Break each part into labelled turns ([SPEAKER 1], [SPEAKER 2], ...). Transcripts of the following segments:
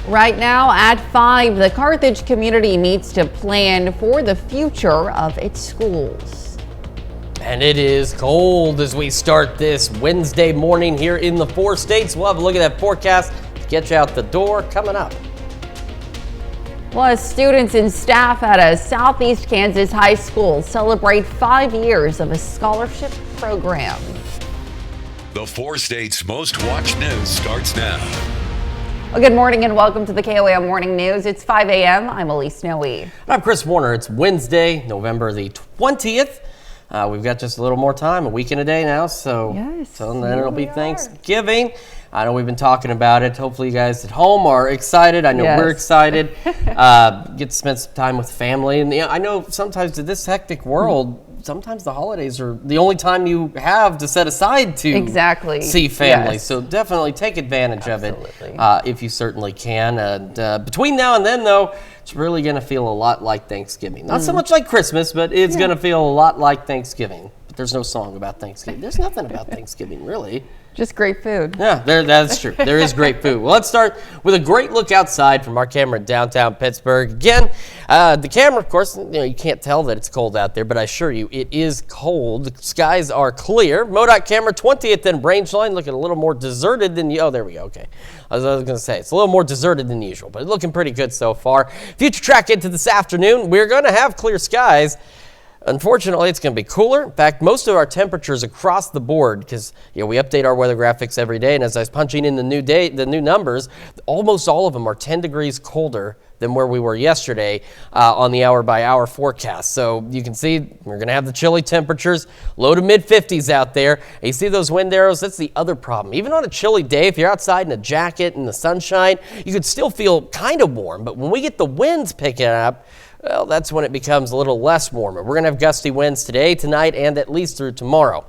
[SPEAKER 1] Right now at 5, the Carthage community meets to plan for the future of its schools.
[SPEAKER 2] And it is cold as we start this Wednesday morning here in the 4 states. We'll have a look at that forecast to get you out the door coming up.
[SPEAKER 1] Plus, students and staff at a Southeast Kansas high school celebrate 5 years of a scholarship program.
[SPEAKER 3] The 4 states' most watched news starts now.
[SPEAKER 1] Well, good morning and welcome to the KOAM Morning News. It's 5 a.m. I'm Elise Snowy.
[SPEAKER 2] I'm Chris Warner. It's Wednesday, November the 20th. We've got just a little more time, a week and a day now, so then it'll be Thanksgiving. I know we've been talking about it. Hopefully you guys at home are excited. I know we're excited. Get to spend some time with family. And I know sometimes in this hectic world, sometimes the holidays are the only time you have to set aside to see family. So definitely take advantage of it if you certainly can. And between now and then, though, it's really going to feel a lot like Thanksgiving. Not so much like Christmas, but it's going to feel a lot like Thanksgiving. But there's no song about Thanksgiving. There's nothing about Thanksgiving, really.
[SPEAKER 1] Just great food.
[SPEAKER 2] Yeah, that's true. There is great food. Well, let's start with a great look outside from our camera in downtown Pittsburgh. Again, the camera, of course, you can't tell that it's cold out there, but I assure you it is cold. The skies are clear. MoDOT camera 20th and Rangeline looking a little more deserted than you. Oh, there we go. Okay. I was going to say, it's a little more deserted than usual, but looking pretty good so far. Future track into this afternoon, we're going to have clear skies. Unfortunately, it's going to be cooler. In fact, most of our temperatures across the board, because we update our weather graphics every day, and as I was punching in the new numbers, almost all of them are 10 degrees colder than where we were yesterday on the hour-by-hour forecast. So you can see we're going to have the chilly temperatures, low to mid-50s out there. And you see those wind arrows? That's the other problem. Even on a chilly day, if you're outside in a jacket in the sunshine, you could still feel kind of warm. But when we get the winds picking up, well, that's when it becomes a little less warmer. We're going to have gusty winds today, tonight, and at least through tomorrow.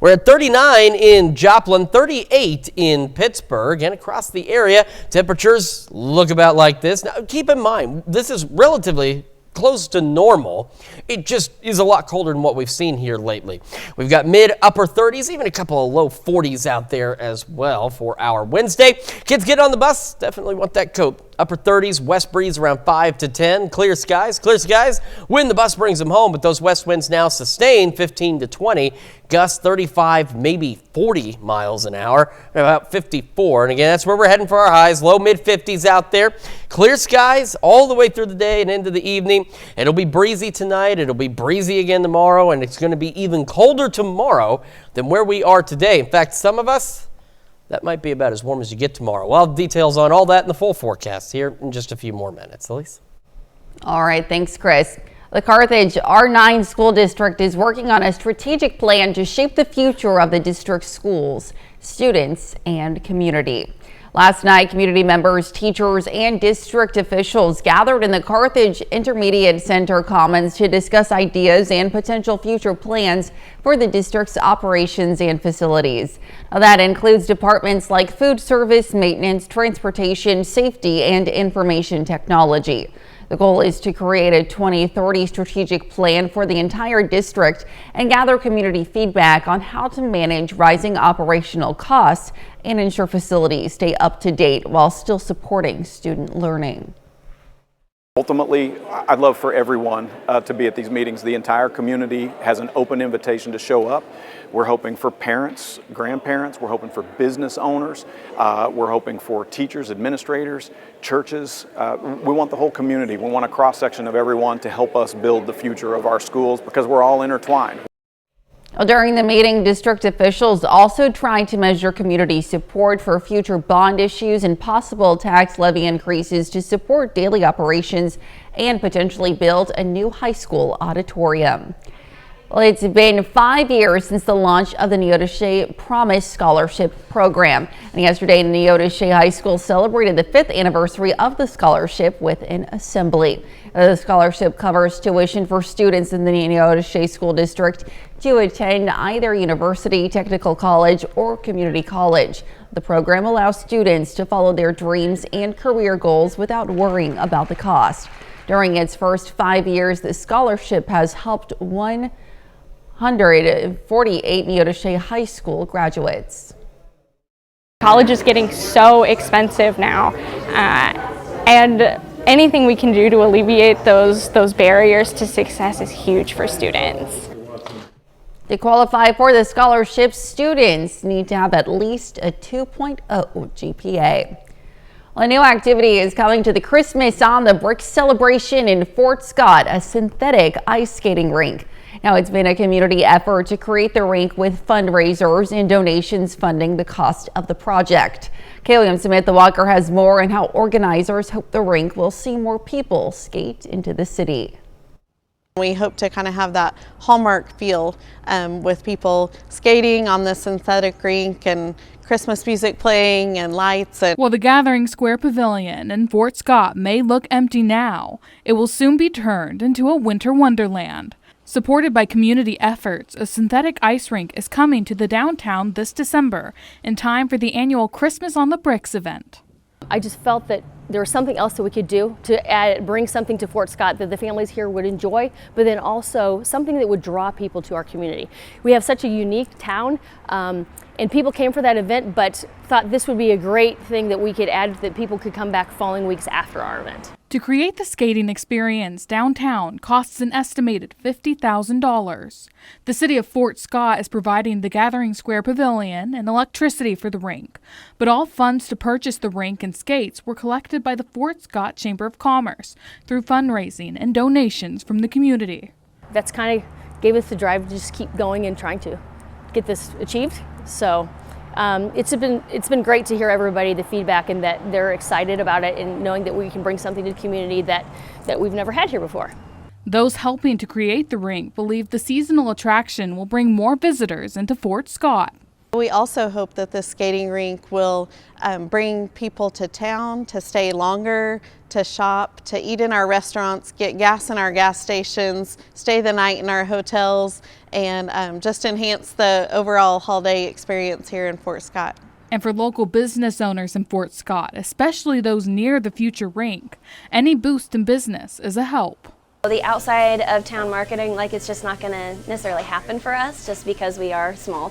[SPEAKER 2] We're at 39 in Joplin, 38 in Pittsburgh, and across the area, temperatures look about like this. Now, keep in mind, this is relatively close to normal. It just is a lot colder than what we've seen here lately. We've got mid-upper 30s, even a couple of low 40s out there as well for our Wednesday. Kids get on the bus, definitely want that coat. Upper 30s, west breeze around 5 to 10. Clear skies when the bus brings them home, but those west winds now sustain 15 to 20. Gusts 35, maybe 40 miles an hour, about 54. And again, that's where we're heading for our highs. Low mid 50s out there. Clear skies all the way through the day and into the evening. It'll be breezy tonight. It'll be breezy again tomorrow, and it's going to be even colder tomorrow than where we are today. In fact, some of us, that might be about as warm as you get tomorrow. Well, details on all that in the full forecast here in just a few more minutes. Elise?
[SPEAKER 1] All right, thanks, Chris. The Carthage R9 school district is working on a strategic plan to shape the future of the district's schools, students, and community. Last night, community members, teachers, and district officials gathered in the Carthage Intermediate Center Commons to discuss ideas and potential future plans for the district's operations and facilities. Now, that includes departments like food service, maintenance, transportation, safety, and information technology. The goal is to create a 2030 strategic plan for the entire district and gather community feedback on how to manage rising operational costs and ensure facilities stay up to date while still supporting student learning.
[SPEAKER 4] Ultimately, I'd love for everyone to be at these meetings. The entire community has an open invitation to show up. We're hoping for parents, grandparents, we're hoping for business owners, we're hoping for teachers, administrators, churches. We want the whole community. We want a cross-section of everyone to help us build the future of our schools because we're all intertwined.
[SPEAKER 1] During the meeting, district officials also tried to measure community support for future bond issues and possible tax levy increases to support daily operations and potentially build a new high school auditorium. Well, it's been 5 years since the launch of the Neodesha Promise Scholarship Program. And yesterday, Neodesha High School celebrated the 5th anniversary of the scholarship with an assembly. The scholarship covers tuition for students in the Neodesha School District to attend either university, technical college, or community college. The program allows students to follow their dreams and career goals without worrying about the cost. During its first 5 years, the scholarship has helped 148 Neodesha High School graduates.
[SPEAKER 5] College is getting so expensive now. And anything we can do to alleviate those barriers to success is huge for students.
[SPEAKER 1] To qualify for the scholarship, students need to have at least a 2.0 GPA. Well, a new activity is coming to the Christmas on the Bricks celebration in Fort Scott, a synthetic ice skating rink. Now, it's been a community effort to create the rink with fundraisers and donations funding the cost of the project. KOAM Samantha Walker has more on how organizers hope the rink will see more people skate into the city.
[SPEAKER 6] We hope to kind of have that hallmark feel with people skating on the synthetic rink and Christmas music playing and lights.
[SPEAKER 7] While the Gathering Square Pavilion in Fort Scott may look empty now, it will soon be turned into a winter wonderland. Supported by community efforts, a synthetic ice rink is coming to the downtown this December in time for the annual Christmas on the Bricks event.
[SPEAKER 8] I just felt that there was something else that we could do to bring something to Fort Scott that the families here would enjoy, but then also something that would draw people to our community. We have such a unique town, and people came for that event, but thought this would be a great thing that we could add that people could come back following weeks after our event.
[SPEAKER 7] To create the skating experience downtown costs an estimated $50,000. The city of Fort Scott is providing the Gathering Square Pavilion and electricity for the rink, but all funds to purchase the rink and skates were collected by the Fort Scott Chamber of Commerce through fundraising and donations from the community.
[SPEAKER 8] That's kind of gave us the drive to just keep going and trying to get this achieved. So it's been great to hear everybody, the feedback, and that they're excited about it and knowing that we can bring something to the community that we've never had here before.
[SPEAKER 7] Those helping to create the rink believe the seasonal attraction will bring more visitors into Fort Scott.
[SPEAKER 6] We also hope that the skating rink will bring people to town to stay longer, to shop, to eat in our restaurants, get gas in our gas stations, stay the night in our hotels, and just enhance the overall holiday experience here in Fort Scott.
[SPEAKER 7] And for local business owners in Fort Scott, especially those near the future rink, any boost in business is a help.
[SPEAKER 9] The outside of town marketing, it's just not going to necessarily happen for us just because we are small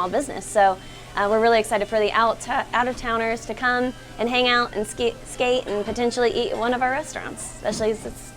[SPEAKER 9] business. So we're really excited for the out of towners to come and hang out and skate and potentially eat at one of our restaurants, especially as it's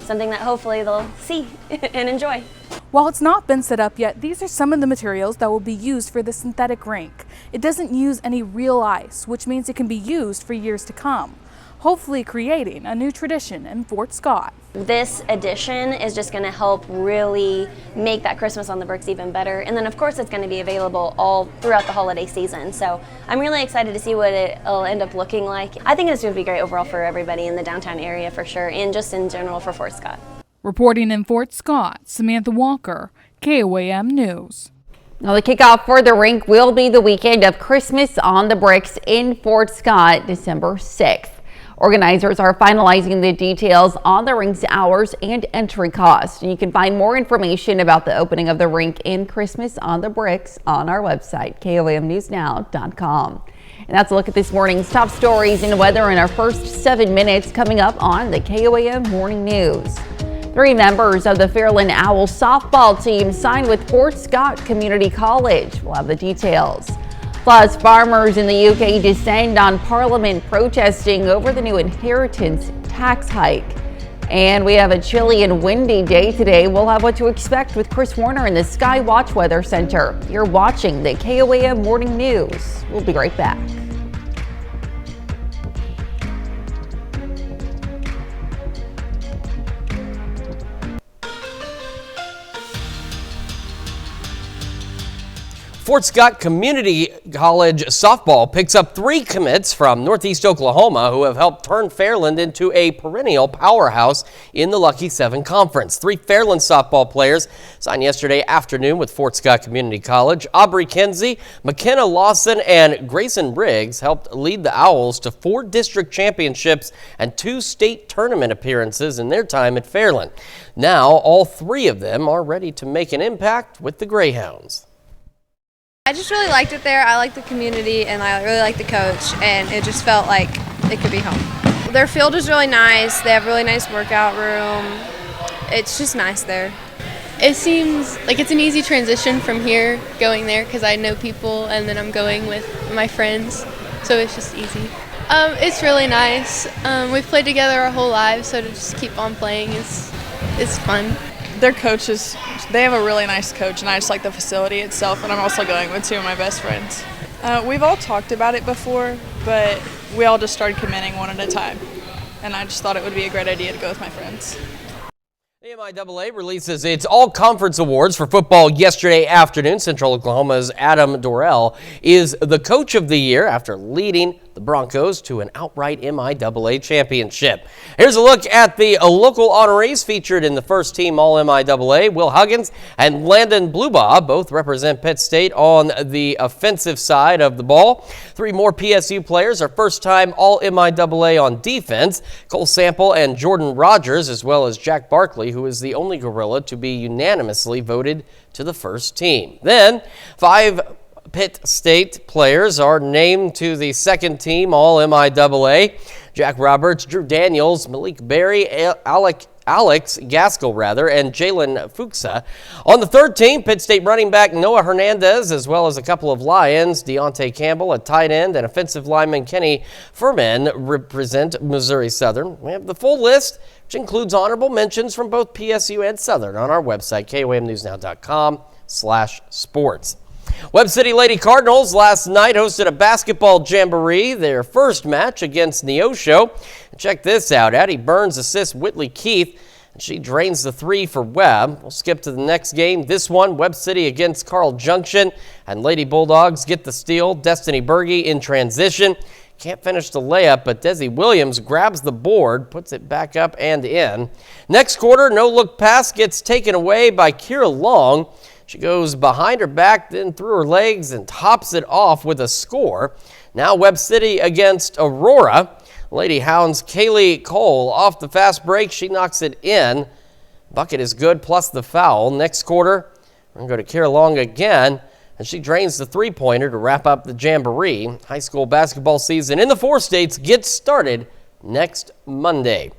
[SPEAKER 9] something that hopefully they'll see and enjoy.
[SPEAKER 7] While it's not been set up yet, these are some of the materials that will be used for the synthetic rink. It doesn't use any real ice, which means it can be used for years to come, hopefully creating a new tradition in Fort Scott.
[SPEAKER 9] This addition is just going to help really make that Christmas on the Bricks even better. And then of course it's going to be available all throughout the holiday season. So I'm really excited to see what it'll end up looking like. I think it's going to be great overall for everybody in the downtown area for sure, and just in general for Fort Scott.
[SPEAKER 7] Reporting in Fort Scott, Samantha Walker, KOAM News.
[SPEAKER 1] Now, the kickoff for the rink will be the weekend of Christmas on the Bricks in Fort Scott, December 6th. Organizers are finalizing the details on the rink's hours and entry cost. You can find more information about the opening of the rink and Christmas on the Bricks on our website, KOAMnewsnow.com. And that's a look at this morning's top stories and weather in our first 7 minutes coming up on the KOAM Morning News. 3 members of the Fairland Owls softball team signed with Fort Scott Community College. We'll have the details. Plus, farmers in the UK descend on Parliament protesting over the new inheritance tax hike. And we have a chilly and windy day today. We'll have what to expect with Chris Warner in the Sky Watch Weather Center. You're watching the KOAM Morning News. We'll be right back.
[SPEAKER 2] Fort Scott Community College softball picks up 3 commits from Northeast Oklahoma who have helped turn Fairland into a perennial powerhouse in the Lucky 7 Conference. 3 Fairland softball players signed yesterday afternoon with Fort Scott Community College. Aubrey Kenzie, McKenna Lawson, and Grayson Briggs helped lead the Owls to 4 district championships and 2 state tournament appearances in their time at Fairland. Now, all 3 of them are ready to make an impact with the Greyhounds.
[SPEAKER 10] I just really liked it there. I like the community and I really like the coach, and it just felt like it could be home. Their field is really nice. They have a really nice workout room. It's just nice there.
[SPEAKER 11] It seems like it's an easy transition from here going there because I know people and then I'm going with my friends, so it's just easy. It's really nice. We've played together our whole lives, so to just keep on playing is fun.
[SPEAKER 12] Their coaches, they have a really nice coach, and I just like the facility itself, and I'm also going with two of my best friends. We've all talked about it before, but we all just started committing one at a time, and I just thought it would be a great idea to go with my friends.
[SPEAKER 2] The MIAA releases its all-conference awards for football yesterday afternoon. Central Oklahoma's Adam Dorrell is the coach of the year after leading the Broncos to an outright MIAA championship. Here's a look at the local honorees featured in the first team All-MIAA. Will Huggins and Landon Blubaugh both represent Pitt State on the offensive side of the ball. 3 more PSU players are first-time All-MIAA on defense. Cole Sample and Jordan Rogers, as well as Jack Barkley, who is the only Gorilla to be unanimously voted to the first team. Then 5 Pitt State players are named to the second team All-MIAA. Jack Roberts, Drew Daniels, Malik Berry, Alex Gaskell, and Jalen Fuchsa. On the third team, Pitt State running back Noah Hernandez, as well as a couple of Lions, Deontay Campbell, a tight end, and offensive lineman Kenny Furman represent Missouri Southern. We have the full list, which includes honorable mentions from both PSU and Southern, on our website, KOAMnewsnow.com/sports. Webb City Lady Cardinals last night hosted a basketball jamboree, their first match against Neosho. Check this out. Addie Burns assists Whitley Keith, and she drains the 3 for Webb. We'll skip to the next game. This one, Webb City against Carl Junction, and Lady Bulldogs get the steal. Destiny Berge in transition. Can't finish the layup, but Desi Williams grabs the board, puts it back up and in. Next quarter, no-look pass gets taken away by Kira Long. She goes behind her back, then through her legs, and tops it off with a score. Now Webb City against Aurora. Lady Hounds Kaylee Cole off the fast break. She knocks it in. Bucket is good, plus the foul. Next quarter, we're going to go to Kira Long again, and she drains the 3-pointer to wrap up the jamboree. High school basketball season in the 4 states gets started next Monday.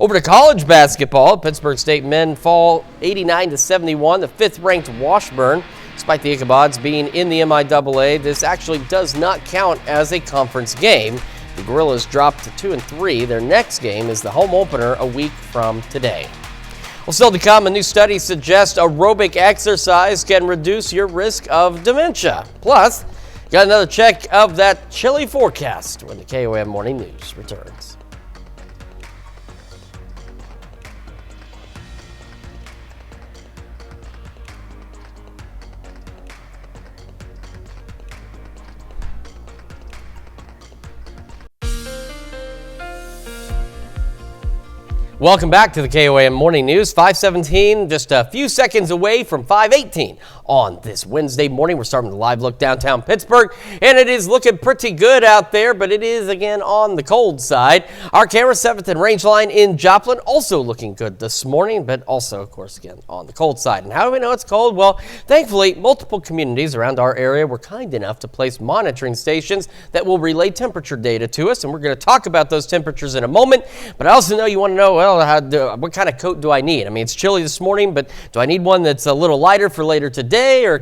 [SPEAKER 2] Over to college basketball, Pittsburgh State men fall 89-71, the 5th-ranked Washburn. Despite the Ichabod's being in the MIAA, this actually does not count as a conference game. The Gorillas dropped to 2-3. Their next game is the home opener a week from today. Well, still to come, a new study suggests aerobic exercise can reduce your risk of dementia. Plus, got another check of that chilly forecast when the KOAM Morning News returns. Welcome back to the KOAM Morning News. 5:17, just a few seconds away from 5:18 on this Wednesday morning. We're starting the live look downtown Pittsburgh, and it is looking pretty good out there, but it is again on the cold side. Our camera 7th and range line in Joplin also looking good this morning, but also, of course, again on the cold side. And how do we know it's cold? Well, thankfully, multiple communities around our area were kind enough to place monitoring stations that will relay temperature data to us, and we're going to talk about those temperatures in a moment. But I also know you want to know, well, what kind of coat do I need? I mean, it's chilly this morning, but do I need one that's a little lighter for later today? Or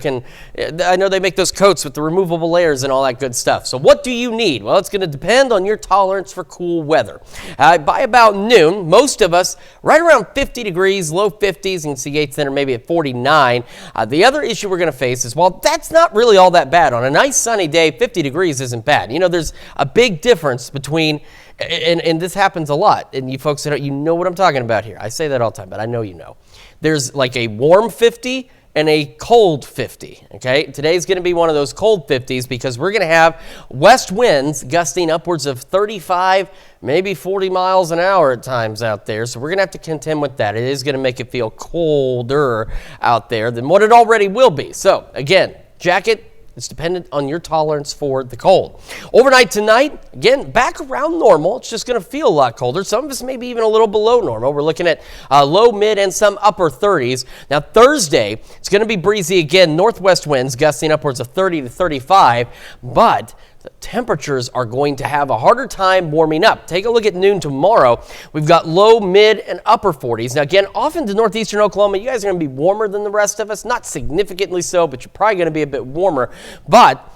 [SPEAKER 2] I know they make those coats with the removable layers and all that good stuff. So what do you need? Well, it's going to depend on your tolerance for cool weather. By about noon, most of us right around 50 degrees, low 50s. You can see Yates Center maybe at 49. The other issue we're going to face is, well, that's not really all that bad. On a nice sunny day, 50 degrees isn't bad. You know, there's a big difference between and this happens a lot, and you folks, you know what I'm talking about here. I say that all the time, but I know you know. There's like a warm 50 and a cold 50, okay? Today's going to be one of those cold 50s because we're going to have west winds gusting upwards of 35, maybe 40 miles an hour at times out there, so we're going to have to contend with that. It is going to make it feel colder out there than what it already will be. So, again, jacket. It's dependent on your tolerance for the cold. Overnight tonight, again, back around normal. It's just going to feel a lot colder. Some of us maybe even a little below normal. We're looking at low, mid, and some upper 30s. Now, Thursday, it's going to be breezy again. Northwest winds gusting upwards of 30 to 35, but the temperatures are going to have a harder time warming up. Take a look at noon tomorrow. We've got low, mid, and upper 40s. Now, again, off into northeastern Oklahoma, you guys are going to be warmer than the rest of us. Not significantly so, but you're probably going to be a bit warmer. But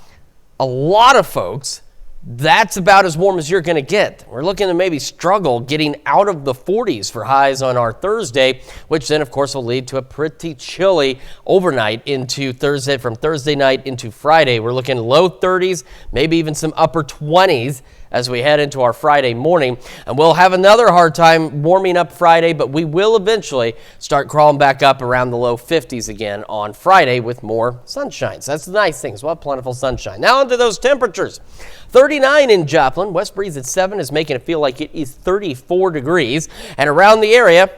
[SPEAKER 2] a lot of folks that's about as warm as you're going to get. We're looking to maybe struggle getting out of the 40s for highs on our Thursday, which then, of course, will lead to a pretty chilly overnight into Thursday, from Thursday night into Friday. We're looking low 30s, maybe even some upper 20s as we head into our Friday morning. And we'll have another hard time warming up Friday, but we will eventually start crawling back up around the low 50s again on Friday with more sunshine. So that's the nice thing. We'll have plentiful sunshine. Now onto those temperatures. 39 in Joplin. West breeze at 7 is making it feel like it is 34 degrees. And around the area,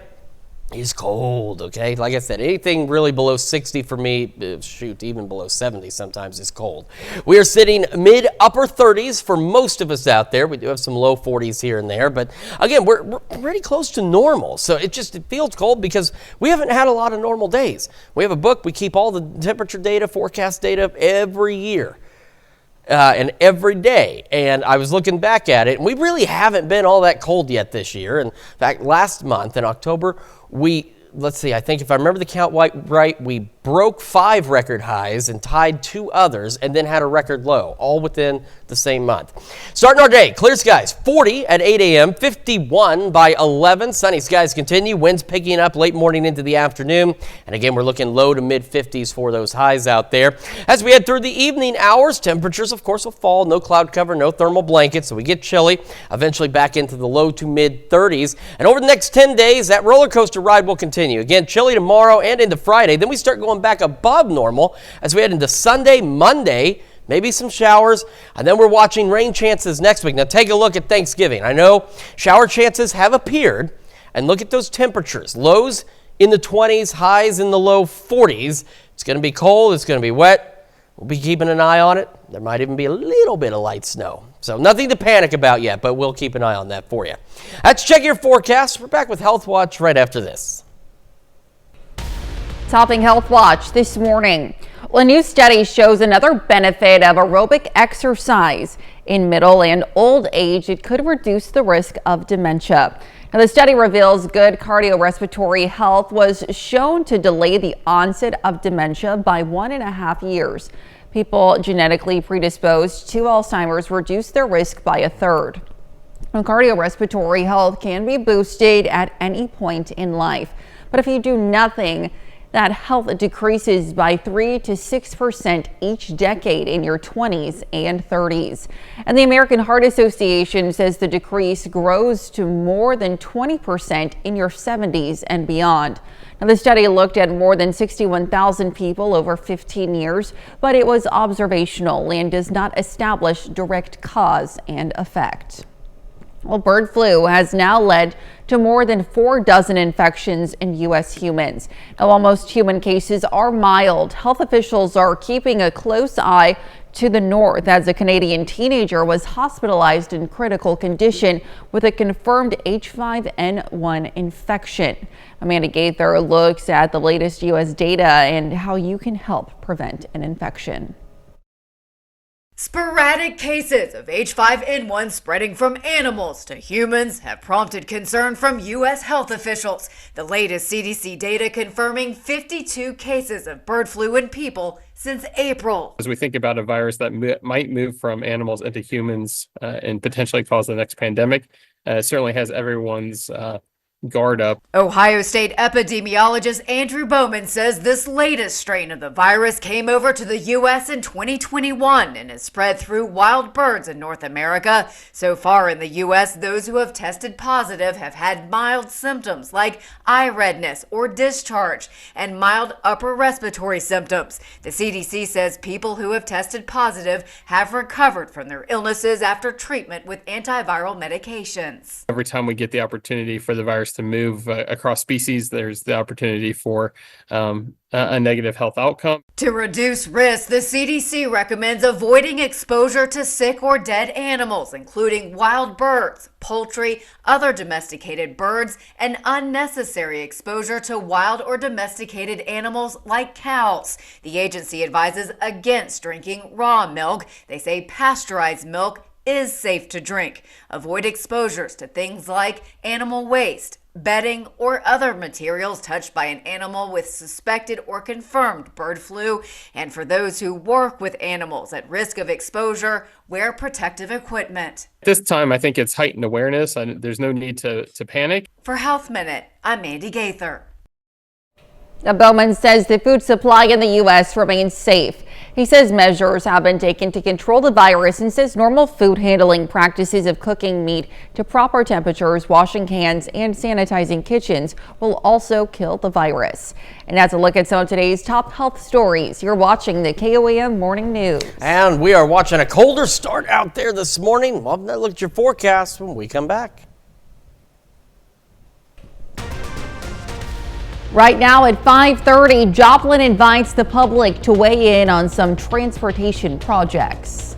[SPEAKER 2] is cold, okay? Like I said, anything really below 60 for me, shoot, even below 70 sometimes is cold. We are sitting mid-upper 30s for most of us out there. We do have some low 40s here and there, but again, we're pretty close to normal. So it feels cold because we haven't had a lot of normal days. We have a book. We keep all the temperature data, forecast data every year. And every day. And I was looking back at it, and we really haven't been all that cold yet this year. In fact, last month in October, let's see, I think if I remember the count right, we broke 5 record highs and tied 2 others, and then had a record low, all within the same month. Starting our day, clear skies, 40 at 8 a.m., 51 by 11. Sunny skies continue, winds picking up late morning into the afternoon. And again, we're looking low to mid 50s for those highs out there. As we head through the evening hours, temperatures, of course, will fall. No cloud cover, no thermal blanket, so we get chilly, eventually back into the low to mid 30s. And over the next 10 days, that roller coaster ride will continue. Again, chilly tomorrow and into Friday. Then we start going back above normal as we head into Sunday, Monday, maybe some showers, and then we're watching rain chances next week. Now take a look at Thanksgiving. I know shower chances have appeared, and look at those temperatures. Lows in the 20s, highs in the low 40s. It's going to be cold, it's going to be wet. We'll be keeping an eye on it. There might even be a little bit of light snow. So nothing to panic about yet, but we'll keep an eye on that for you. Let's check your forecast. We're back with Health Watch right after this.
[SPEAKER 1] Topping Health Watch this morning. Well, a new study shows another benefit of aerobic exercise. In middle and old age, it could reduce the risk of dementia. Now, the study reveals good cardiorespiratory health was shown to delay the onset of dementia by 1.5 years. People genetically predisposed to Alzheimer's reduce their risk by 1/3. Cardiorespiratory health can be boosted at any point in life, but if you do nothing, that health decreases by 3 to 6% each decade in your 20s and 30s. And the American Heart Association says the decrease grows to more than 20% in your 70s and beyond. Now, the study looked at more than 61,000 people over 15 years, but it was observational and does not establish direct cause and effect. Well, bird flu has now led to more than 4 dozen infections in U.S. humans. Now, while most human cases are mild, health officials are keeping a close eye to the north as a Canadian teenager was hospitalized in critical condition with a confirmed H5N1 infection. Amanda Gaither looks at the latest U.S. data and how you can help prevent an infection.
[SPEAKER 13] Sporadic cases of H5N1 spreading from animals to humans have prompted concern from U.S. health officials. The latest CDC data confirming 52 cases of bird flu in people since April.
[SPEAKER 14] As we think about a virus that might move from animals into humans and potentially cause the next pandemic, it certainly has everyone's guard up.
[SPEAKER 13] Ohio State epidemiologist Andrew Bowman says this latest strain of the virus came over to the U.S. in 2021 and has spread through wild birds in North America. So far in the U.S., those who have tested positive have had mild symptoms like eye redness or discharge and mild upper respiratory symptoms. The CDC says people who have tested positive have recovered from their illnesses after treatment with antiviral medications.
[SPEAKER 14] Every time we get the opportunity for the virus to move across species, there's the opportunity for a negative health outcome.
[SPEAKER 13] To reduce risk, the CDC recommends avoiding exposure to sick or dead animals, including wild birds, poultry, other domesticated birds, and unnecessary exposure to wild or domesticated animals like cows. The agency advises against drinking raw milk. They say pasteurized milk is safe to drink. Avoid exposures to things like animal waste, bedding, or other materials touched by an animal with suspected or confirmed bird flu. And for those who work with animals at risk of exposure, wear protective equipment.
[SPEAKER 14] This time, I think it's heightened awareness, and there's no need to panic.
[SPEAKER 13] For Health Minute, I'm Mandy Gaither.
[SPEAKER 1] Now, Bowman says the food supply in the U.S. remains safe. He says measures have been taken to control the virus and says normal food handling practices of cooking meat to proper temperatures, washing hands, and sanitizing kitchens will also kill the virus. And that's a look at some of today's top health stories. You're watching the KOAM Morning News.
[SPEAKER 2] And we are watching a colder start out there this morning. We'll have a look at your forecast when we come back.
[SPEAKER 1] Right now at 5:30, Joplin invites the public to weigh in on some transportation projects.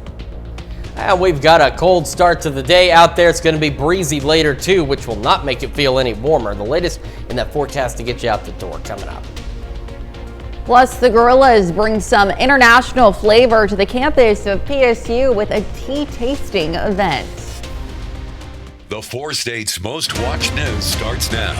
[SPEAKER 2] And we've got a cold start to the day out there. It's going to be breezy later too, which will not make it feel any warmer. The latest in that forecast to get you out the door coming up.
[SPEAKER 1] Plus, the Gorillas bring some international flavor to the campus of PSU with a tea tasting event.
[SPEAKER 3] The 4 states' most watched news starts now.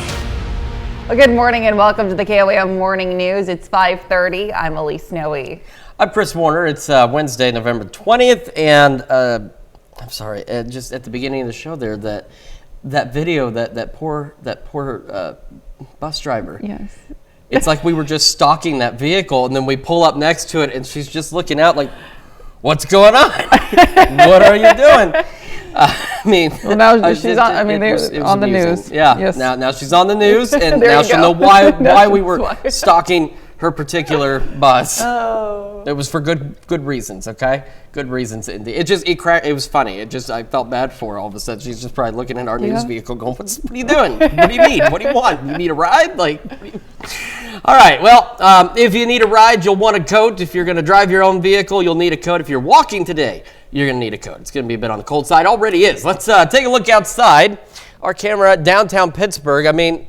[SPEAKER 1] Well, good morning and welcome to the KOAM Morning News. It's 5:30. I'm Elise Snowy.
[SPEAKER 2] I'm Chris Warner. It's Wednesday, November 20th, and I'm sorry, just at the beginning of the show there, that video, that poor bus driver.
[SPEAKER 1] Yes.
[SPEAKER 2] It's like we were just stalking that vehicle, and then we pull up next to it, and she's just looking out like, "What's going on? What are you doing?" I mean,
[SPEAKER 1] well, now she's on. I mean, they're on the news.
[SPEAKER 2] Yeah.
[SPEAKER 1] Yes.
[SPEAKER 2] Now she's on the news, and now she'll know why we were stalking her particular bus.
[SPEAKER 1] Oh.
[SPEAKER 2] It was for good reasons. Okay, good reasons. It was funny. I felt bad for her all of a sudden. She's just probably looking at our news vehicle, going, "What are you doing? What do you need? What do you want? You need a ride?" Like. All right, well, if you need a ride, you'll want a coat. If you're going to drive your own vehicle, you'll need a coat. If you're walking today, you're going to need a coat. It's going to be a bit on the cold side. Already is. Let's take a look outside. Our camera at downtown Pittsburgh. I mean,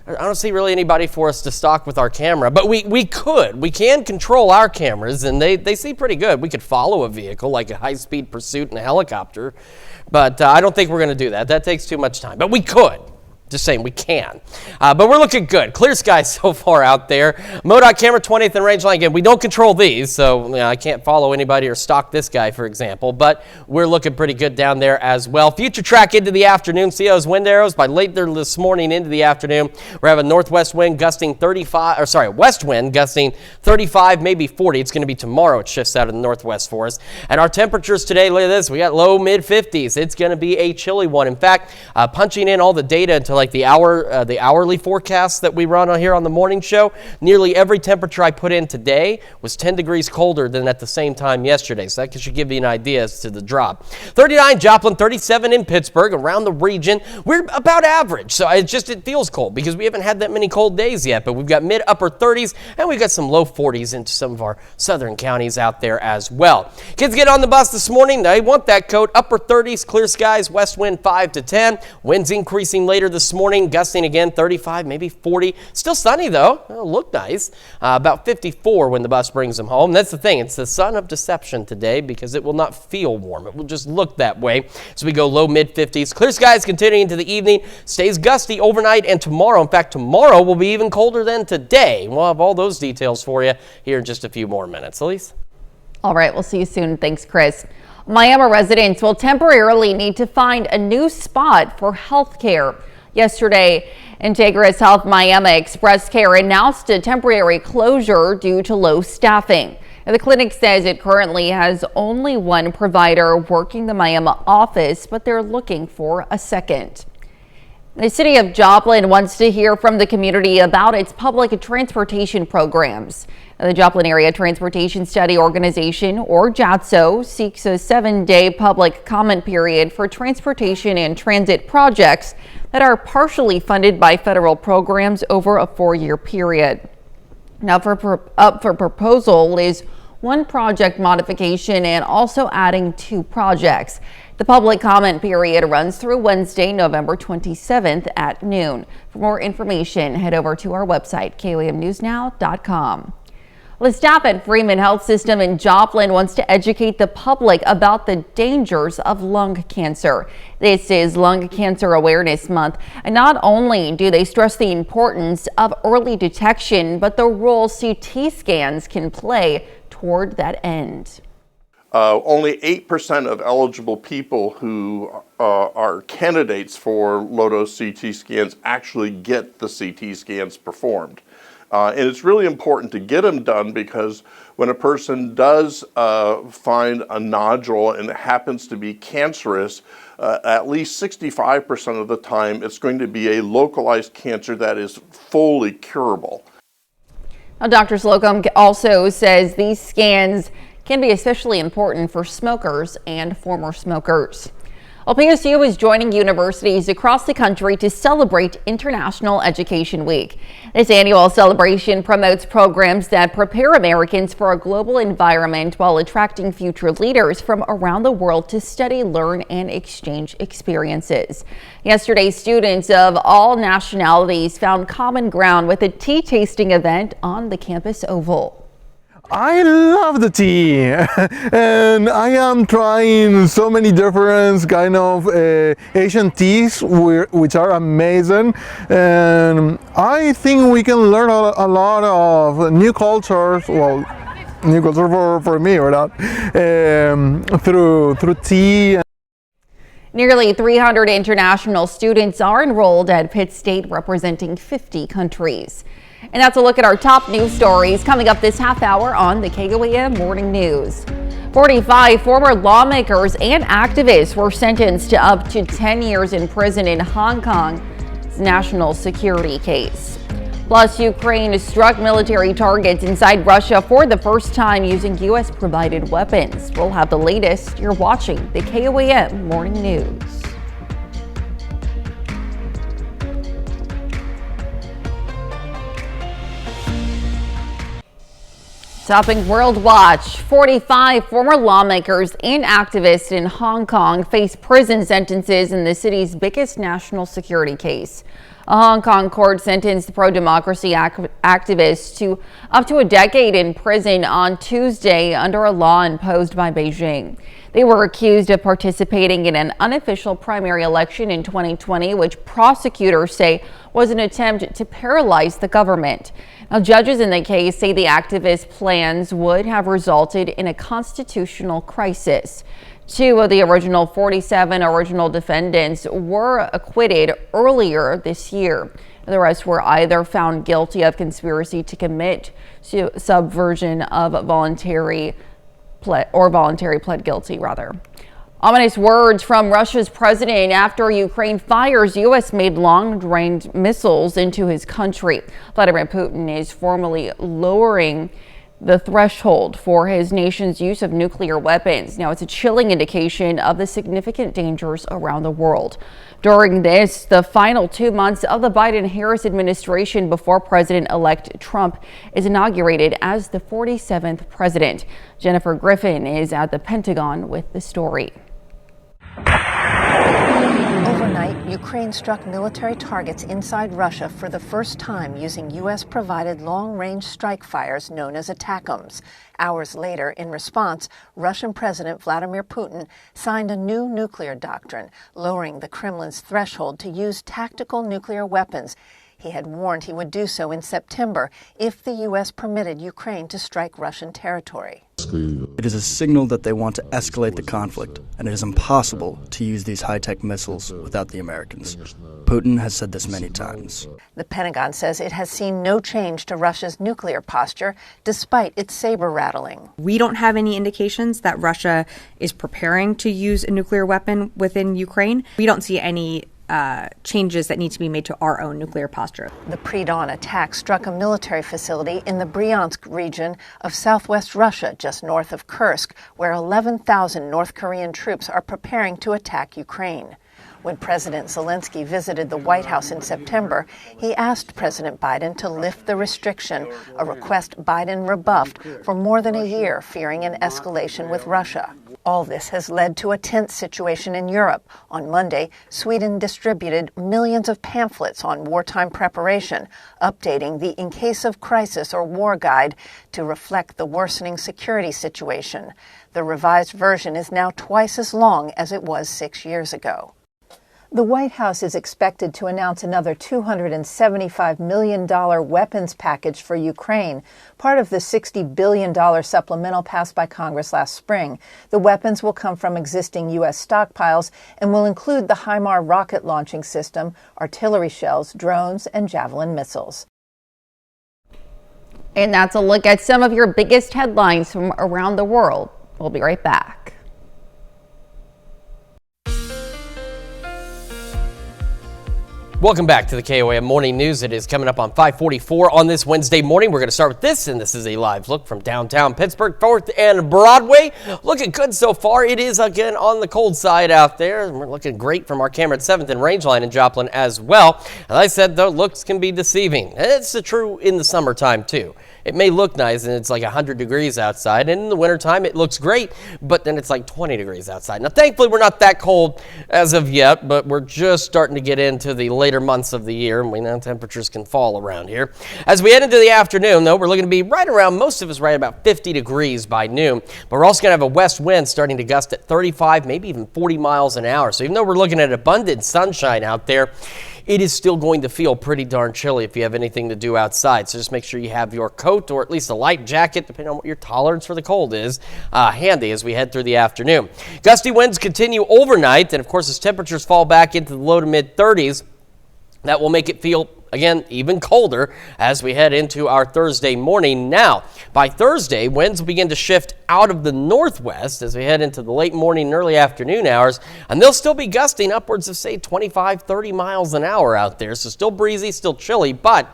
[SPEAKER 2] I don't see really anybody for us to stalk with our camera, but we could. We can control our cameras, and they see pretty good. We could follow a vehicle like a high-speed pursuit in a helicopter, but I don't think we're going to do that. That takes too much time, but we could. Just saying, we can. But we're looking good. Clear skies so far out there. MoDOT camera 20th and range line. Again, we don't control these, so I can't follow anybody or stalk this guy, for example. But we're looking pretty good down there as well. Future track into the afternoon. See those wind arrows? By late there this morning into the afternoon, we're having northwest wind gusting west wind gusting 35, maybe 40. It's going to be tomorrow. It shifts out of the northwest for us. And our temperatures today, look at this. We got low mid 50s. It's going to be a chilly one. In fact, punching in all the data until like the hourly forecast that we run on here on the morning show, nearly every temperature I put in today was 10 degrees colder than at the same time yesterday. So that should give you an idea as to the drop. 39 Joplin, 37 in Pittsburgh, around the region. We're about average. So it feels cold because we haven't had that many cold days yet, but we've got mid upper 30s and we've got some low 40s into some of our southern counties out there as well. Kids get on the bus this morning. They want that coat. Upper 30s, clear skies, west wind 5 to 10. Winds increasing later this morning, gusting again 35, maybe 40. Still sunny though. It'll look nice. About 54 when the bus brings them home. That's the thing. It's the sun of deception today because it will not feel warm. It will just look that way. So we go low mid 50s. Clear skies continuing into the evening. Stays gusty overnight and tomorrow. In fact, tomorrow will be even colder than today. We'll have all those details for you here in just a few more minutes. Elise?
[SPEAKER 1] All right, we'll see you soon. Thanks, Chris. Miami residents will temporarily need to find a new spot for health care. Yesterday, Integris Health Miami Express Care announced a temporary closure due to low staffing. The clinic says it currently has only one provider working the Miami office, but they're looking for a second. The city of Joplin wants to hear from the community about its public transportation programs. The Joplin Area Transportation Study Organization, or JATSO, seeks a 7-day public comment period for transportation and transit projects that are partially funded by federal programs over a 4-year period. Now, up for proposal is one project modification and also adding 2 projects. The public comment period runs through Wednesday, November 27th at noon. For more information, head over to our website, KOAMnewsnow.com. The staff at Freeman Health System in Joplin wants to educate the public about the dangers of lung cancer. This is Lung Cancer Awareness Month, and not only do they stress the importance of early detection, but the role CT scans can play toward that end.
[SPEAKER 15] Only 8% of eligible people who are candidates for low-dose CT scans actually get the CT scans performed. And it's really important to get them done because when a person does find a nodule and it happens to be cancerous, at least 65% of the time it's going to be a localized cancer that is fully curable.
[SPEAKER 1] Now, Dr. Slocum also says these scans can be especially important for smokers and former smokers. Well, PSU is joining universities across the country to celebrate International Education Week. This annual celebration promotes programs that prepare Americans for a global environment while attracting future leaders from around the world to study, learn, and exchange experiences. Yesterday, students of all nationalities found common ground with a tea tasting event on the campus oval.
[SPEAKER 16] I love the tea and I am trying so many different kind of Asian teas which are amazing, and I think we can learn a lot of new cultures, well, new culture for me or not, through tea.
[SPEAKER 1] Nearly 300 international students are enrolled at Pitt State, representing 50 countries. And that's a look at our top news stories coming up this half hour on the KOAM Morning News. 45 former lawmakers and activists were sentenced to up to 10 years in prison in Hong Kong's national security case. Plus, Ukraine struck military targets inside Russia for the first time using U.S.-provided weapons. We'll have the latest. You're watching the KOAM Morning News. Topping World Watch, 45 former lawmakers and activists in Hong Kong face prison sentences in the city's biggest national security case. A Hong Kong court sentenced pro-democracy activists to up to a decade in prison on Tuesday under a law imposed by Beijing. They were accused of participating in an unofficial primary election in 2020, which prosecutors say was an attempt to paralyze the government. Now, judges in the case say the activists' plans would have resulted in a constitutional crisis. 2 of the original 47 original defendants were acquitted earlier this year. The rest were either found guilty of conspiracy to commit subversion of voluntary pled guilty, rather. Ominous words from Russia's president after Ukraine fires U.S.-made long-range missiles into his country. Vladimir Putin is formally lowering the threshold for his nation's use of nuclear weapons. Now, it's a chilling indication of the significant dangers around the world. During the final 2 months of the Biden-Harris administration before President-elect Trump is inaugurated as the 47th president. Jennifer Griffin is at the Pentagon with the story.
[SPEAKER 17] Overnight, Ukraine struck military targets inside Russia for the first time using U.S.-provided long-range strike fires known as ATACMS. Hours later, in response, Russian President Vladimir Putin signed a new nuclear doctrine, lowering the Kremlin's threshold to use tactical nuclear weapons. He had warned he would do so in September if the U.S. permitted Ukraine to strike Russian territory.
[SPEAKER 18] It is a signal that they want to escalate the conflict, and it is impossible to use these high-tech missiles without the Americans. Putin has said this many times.
[SPEAKER 17] The Pentagon says it has seen no change to Russia's nuclear posture, despite its saber rattling.
[SPEAKER 19] We don't have any indications that Russia is preparing to use a nuclear weapon within Ukraine. We don't see any changes that need to be made to our own nuclear posture.
[SPEAKER 17] The pre-dawn attack struck a military facility in the Bryansk region of southwest Russia, just north of Kursk, where 11,000 North Korean troops are preparing to attack Ukraine. When President Zelensky visited the White House in September, he asked President Biden to lift the restriction, a request Biden rebuffed for more than a year, fearing an escalation with Russia. All this has led to a tense situation in Europe. On Monday, Sweden distributed millions of pamphlets on wartime preparation, updating the In Case of Crisis or War Guide to reflect the worsening security situation. The revised version is now twice as long as it was 6 years ago. The White House is expected to announce another $275 million weapons package for Ukraine, part of the $60 billion supplemental passed by Congress last spring. The weapons will come from existing U.S. stockpiles and will include the HIMAR rocket launching system, artillery shells, drones, and Javelin missiles.
[SPEAKER 1] And that's a look at some of your biggest headlines from around the world. We'll be right back.
[SPEAKER 2] Welcome back to the KOAM Morning News. It is coming up on 5:44 on this Wednesday morning. We're going to start with this, and this is a live look from downtown Pittsburgh, 4th and Broadway. Looking good so far. It is, again, on the cold side out there, and we're looking great from our camera at 7th and Rangeline in Joplin as well. As I said, though, looks can be deceiving. It's true in the summertime, too. It may look nice, and it's like 100 degrees outside, and in the wintertime, it looks great, but then it's like 20 degrees outside. Now, thankfully, we're not that cold as of yet, but we're just starting to get into the later months of the year, and we know temperatures can fall around here. As we head into the afternoon, though, we're looking to be right around, most of us right about 50 degrees by noon, but we're also going to have a west wind starting to gust at 35, maybe even 40 miles an hour. So even though we're looking at abundant sunshine out there, it is still going to feel pretty darn chilly if you have anything to do outside. So just make sure you have your coat or at least a light jacket, depending on what your tolerance for the cold is, handy as we head through the afternoon. Gusty winds continue overnight, and of course as temperatures fall back into the low to mid 30s, that will make it feel, again, even colder as we head into our Thursday morning. Now, by Thursday, winds will begin to shift out of the northwest as we head into the late morning and early afternoon hours, and they'll still be gusting upwards of, say, 25, 30 miles an hour out there. So still breezy, still chilly, but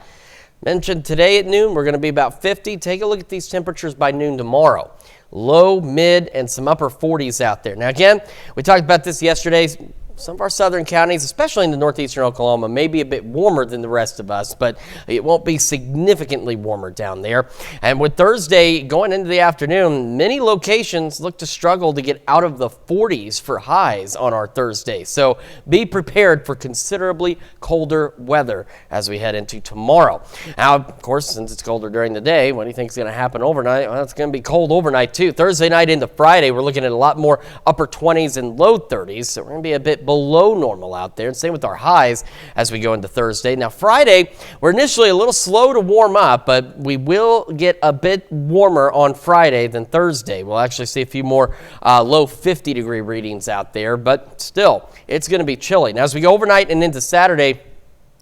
[SPEAKER 2] mentioned today at noon, we're going to be about 50. Take a look at these temperatures by noon tomorrow. Low, mid, and some upper 40s out there. Now, again, we talked about this yesterday. Some of our southern counties, especially in the northeastern Oklahoma, may be a bit warmer than the rest of us, but it won't be significantly warmer down there. And with Thursday going into the afternoon, many locations look to struggle to get out of the 40s for highs on our Thursday. So be prepared for considerably colder weather as we head into tomorrow. Now, of course, since it's colder during the day, what do you think is going to happen overnight? Well, it's going to be cold overnight too. Thursday night into Friday, we're looking at a lot more upper 20s and low 30s. So we're going to be a bit below normal out there, and same with our highs as we go into Thursday. Now Friday, we're initially a little slow to warm up, but we will get a bit warmer on Friday than Thursday. We'll actually see a few more low 50 degree readings out there, but still, it's going to be chilly. Now as we go overnight and into Saturday,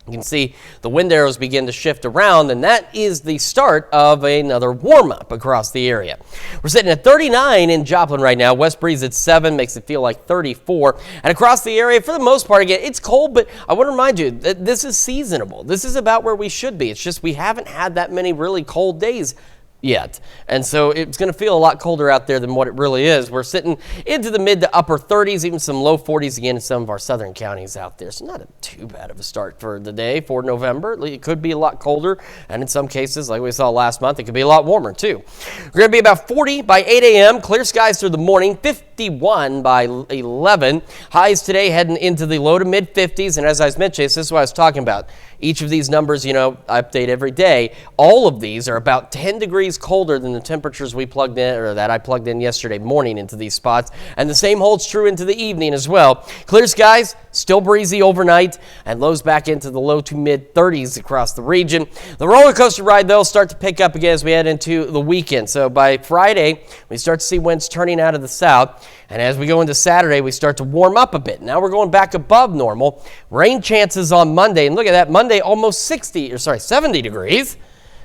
[SPEAKER 2] you can see the wind arrows begin to shift around, and that is the start of another warm-up across the area. We're sitting at 39 in Joplin right now. West breeze at 7 makes it feel like 34. And across the area, for the most part, again, it's cold, but I want to remind you that this is seasonable. This is about where we should be. It's just we haven't had that many really cold days yet. And so it's going to feel a lot colder out there than what it really is. We're sitting into the mid to upper 30s, even some low 40s again in some of our southern counties out there. So not too bad of a start for the day for November. It could be a lot colder, and in some cases, like we saw last month, it could be a lot warmer too. We're going to be about 40 by 8 a.m., clear skies through the morning, 51 by 11. Highs today heading into the low to mid 50s, and as I mentioned, this is what I was talking about. Each of these numbers, I update every day. All of these are about 10 degrees colder than the temperatures we plugged in, or that I plugged in yesterday morning into these spots. And the same holds true into the evening as well. Clear skies, still breezy overnight, and lows back into the low to mid 30s across the region. The roller coaster ride, though, will start to pick up again as we head into the weekend. So by Friday, we start to see winds turning out of the south. And as we go into Saturday, we start to warm up a bit. Now we're going back above normal. Rain chances on Monday. And look at that, Monday almost 70 degrees.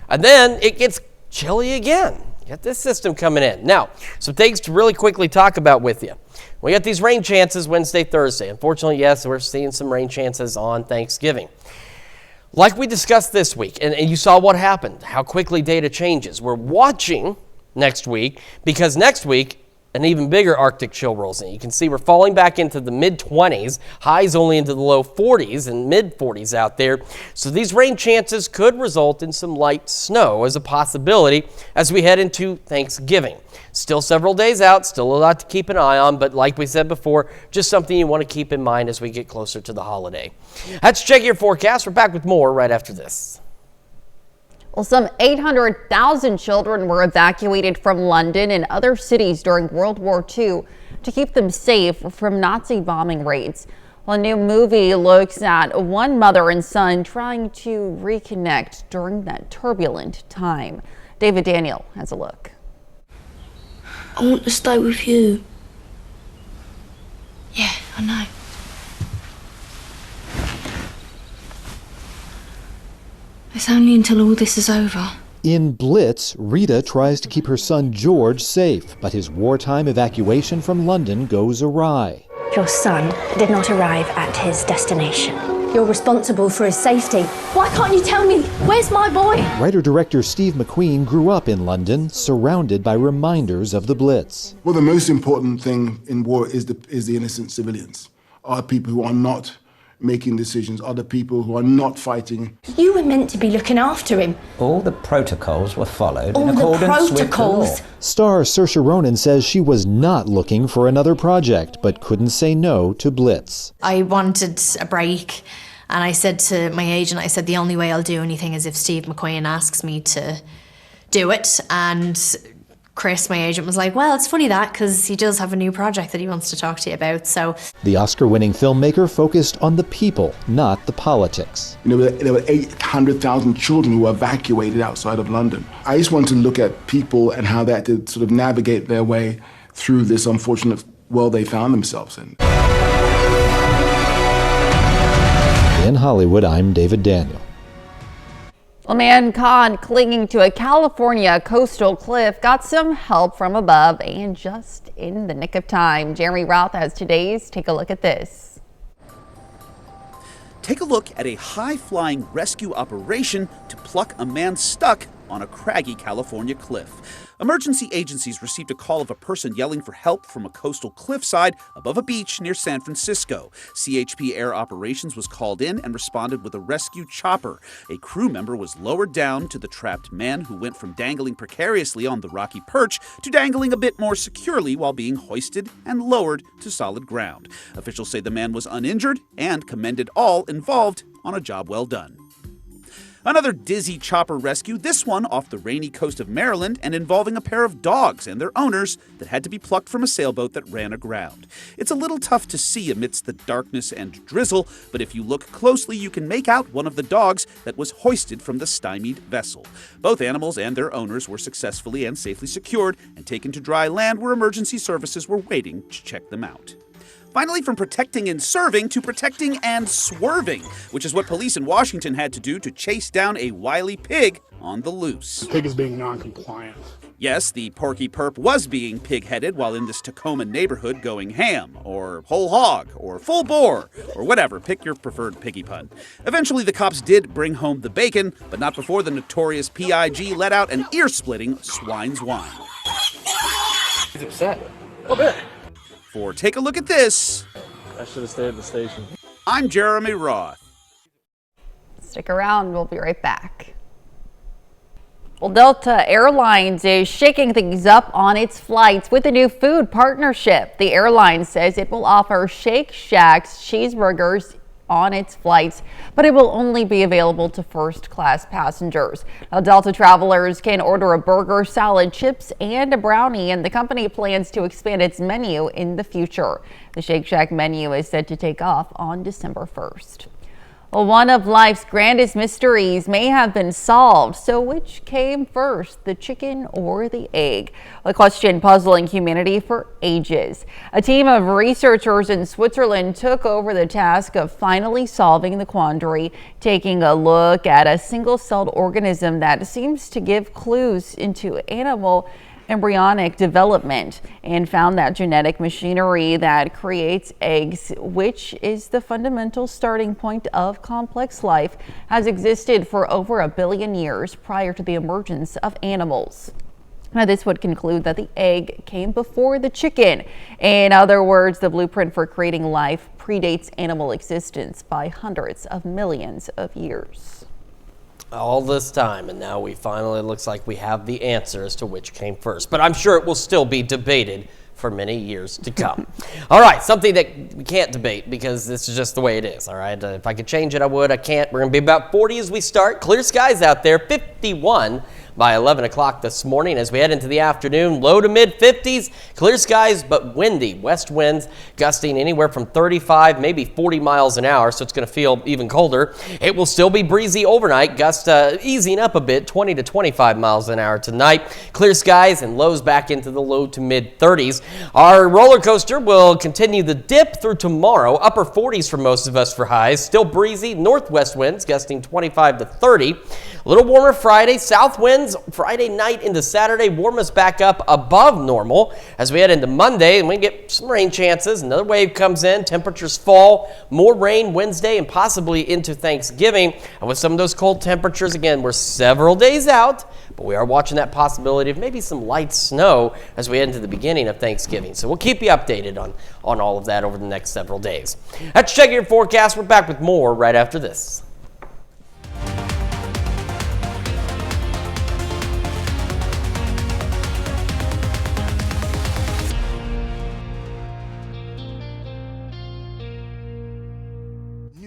[SPEAKER 2] And then it gets chilly again. You got this system coming in. Now, some things to really quickly talk about with you. We got these rain chances Wednesday, Thursday. Unfortunately, yes, we're seeing some rain chances on Thanksgiving. Like we discussed this week, and you saw what happened, how quickly data changes. We're watching next week because next week, an even bigger Arctic chill rolls in. You can see we're falling back into the mid-20s, highs only into the low 40s and mid-40s out there. So these rain chances could result in some light snow as a possibility as we head into Thanksgiving. Still several days out, still a lot to keep an eye on, but like we said before, just something you want to keep in mind as we get closer to the holiday. That's Check Your Forecast. We're back with more right after this.
[SPEAKER 1] Well, some 800,000 children were evacuated from London and other cities during World War II to keep them safe from Nazi bombing raids. Well, a new movie looks at one mother and son trying to reconnect during that turbulent time. David Daniel has a look.
[SPEAKER 20] I want to stay with you. Yeah, I know. It's only until all this is over.
[SPEAKER 21] In Blitz, Rita tries to keep her son George safe, but his wartime evacuation from London goes awry.
[SPEAKER 22] Your son did not arrive at his destination. You're responsible for his safety. Why can't you tell me? Where's my boy?
[SPEAKER 21] Writer-director Steve McQueen grew up in London, surrounded by reminders of the Blitz.
[SPEAKER 23] Well, the most important thing in war is the innocent civilians, are people who are not making decisions, are the people who are not fighting.
[SPEAKER 22] You were meant to be looking after him.
[SPEAKER 24] All the protocols were followed
[SPEAKER 22] All
[SPEAKER 24] in
[SPEAKER 22] the
[SPEAKER 24] accordance
[SPEAKER 22] protocols.
[SPEAKER 24] with the law.
[SPEAKER 21] Star Saoirse Ronan says she was not looking for another project, but couldn't say no to Blitz.
[SPEAKER 25] I wanted a break, and I said to my agent, I said the only way I'll do anything is if Steve McQueen asks me to do it. And Chris, my agent, was like, well, it's funny that, because he does have a new project that he wants to talk to you about. So
[SPEAKER 21] The Oscar-winning filmmaker focused on the people, not the politics.
[SPEAKER 23] You know, there were 800,000 children who were evacuated outside of London. I just want to look at people and how they had to sort of navigate their way through this unfortunate world they found themselves in.
[SPEAKER 21] In Hollywood, I'm David Daniel.
[SPEAKER 1] A man caught clinging to a California coastal cliff got some help from above and just in the nick of time. Jeremy Routh has today's Take a Look at This.
[SPEAKER 26] Take a look at a high-flying rescue operation to pluck a man stuck on a craggy California cliff. Emergency agencies received a call of a person yelling for help from a coastal cliffside above a beach near San Francisco. CHP Air Operations was called in and responded with a rescue chopper. A crew member was lowered down to the trapped man, who went from dangling precariously on the rocky perch to dangling a bit more securely while being hoisted and lowered to solid ground. Officials say the man was uninjured and commended all involved on a job well done. Another dizzy chopper rescue, this one off the rainy coast of Maryland and involving a pair of dogs and their owners that had to be plucked from a sailboat that ran aground. It's a little tough to see amidst the darkness and drizzle, but if you look closely, you can make out one of the dogs that was hoisted from the stymied vessel. Both animals and their owners were successfully and safely secured and taken to dry land where emergency services were waiting to check them out. Finally, from protecting and serving to protecting and swerving, which is what police in Washington had to do to chase down a wily pig on the loose.
[SPEAKER 27] The pig is being non-compliant.
[SPEAKER 26] Yes, the porky perp was being pig-headed while in this Tacoma neighborhood going ham, or whole hog, or full bore, or whatever. Pick your preferred piggy pun. Eventually, the cops did bring home the bacon, but not before the notorious PIG let out an ear-splitting swine's whine.
[SPEAKER 28] He's upset. A little bit.
[SPEAKER 26] For Take a Look at This,
[SPEAKER 28] I should have stayed at the station.
[SPEAKER 26] I'm Jeremy Roth.
[SPEAKER 1] Stick around, we'll be right back. Well, Delta Airlines is shaking things up on its flights with a new food partnership. The airline says it will offer Shake Shack's cheeseburgers on its flights, but it will only be available to first-class passengers. Now, Delta travelers can order a burger, salad, chips, and a brownie, and the company plans to expand its menu in the future. The Shake Shack menu is set to take off on December 1st. Well, one of life's grandest mysteries may have been solved. So which came first, the chicken or the egg? A question puzzling humanity for ages. A team of researchers in Switzerland took over the task of finally solving the quandary, taking a look at a single-celled organism that seems to give clues into animal embryonic development, and found that genetic machinery that creates eggs, which is the fundamental starting point of complex life, has existed for over 1 billion years prior to the emergence of animals. Now, this would conclude that the egg came before the chicken. In other words, the blueprint for creating life predates animal existence by hundreds of millions of years.
[SPEAKER 2] All this time, and now we finally looks like we have the answer as to which came first. But I'm sure it will still be debated for many years to come. All right, something that we can't debate because this is just the way it is, all right? If I could change it, I would. I can't. We're going to be about 40 as we start. Clear skies out there, 51 by 11 o'clock this morning. As we head into the afternoon, low to mid 50s, clear skies, but windy. West winds gusting anywhere from 35, maybe 40 miles an hour, so it's going to feel even colder. It will still be breezy overnight, gusts easing up a bit, 20 to 25 miles an hour tonight. Clear skies and lows back into the low to mid 30s. Our roller coaster will continue the dip through tomorrow, upper 40s for most of us for highs. Still breezy, northwest winds gusting 25 to 30. A little warmer Friday, south winds Friday night into Saturday warm us back up above normal. As we head into Monday, and we get some rain chances. Another wave comes in, temperatures fall, more rain Wednesday and possibly into Thanksgiving. And with some of those cold temperatures, again, we're several days out, but we are watching that possibility of maybe some light snow as we head into the beginning of Thanksgiving. So we'll keep you updated on all of that over the next several days. That's checking your forecast. We're back with more right after this.